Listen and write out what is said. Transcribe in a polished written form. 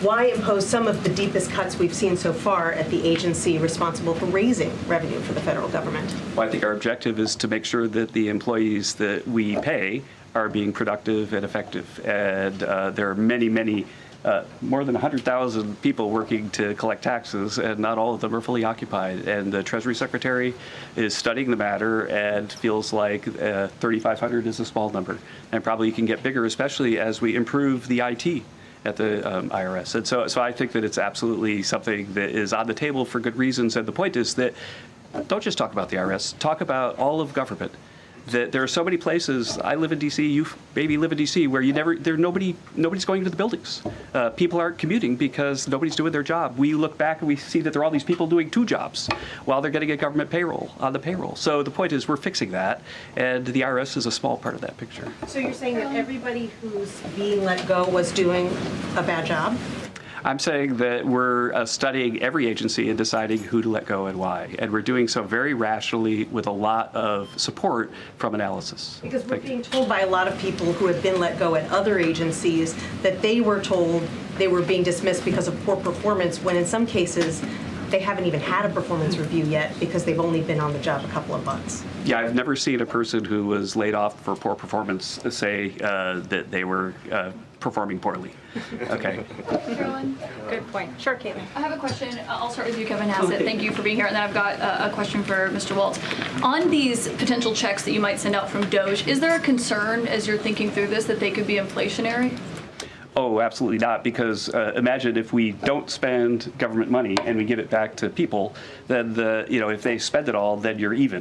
why impose some of the deepest cuts we've seen so far at the agency responsible for raising revenue for the federal government? Well, I think our objective is to make sure that the employees that we pay are being productive and effective. And there are many, more than 100,000 people working to collect taxes, and not all of them are fully occupied. And the Treasury Secretary is studying the matter and feels like 3,500 is a small number, and probably can get bigger, especially as we improve the IT at the IRS. And so I think that it's absolutely something that is on the table for good reasons. And the point is that don't just talk about the IRS, talk about all of government. That there are so many places. I live in D.C. You maybe live in D.C. where nobody's going to the buildings. People aren't commuting because nobody's doing their job. We look back and we see that there are all these people doing 2 jobs while they're getting a government payroll on the payroll. So the point is we're fixing that, and the IRS is a small part of that picture. So you're saying that everybody who's being let go was doing a bad job? I'm saying that we're studying every agency and deciding who to let go and why. And we're doing so very rationally with a lot of support from analysis. Because we're being told by a lot of people who have been let go at other agencies that they were told they were being dismissed because of poor performance, when in some cases they haven't even had a performance review yet because they've only been on the job a couple of months. Yeah, I've never seen a person who was laid off for poor performance say that they were performing poorly. Okay. Carolyn? Good point. Sure, Caitlin. I have a question. I'll start with you, Kevin Hassett. Thank you for being here. And then I've got a question for Mr. Waltz. On these potential checks that you might send out from DOGE, is there a concern as you're thinking through this that they could be inflationary? Oh, absolutely not, because imagine if we don't spend government money and we give it back to people, then if they spend it all, then you're even.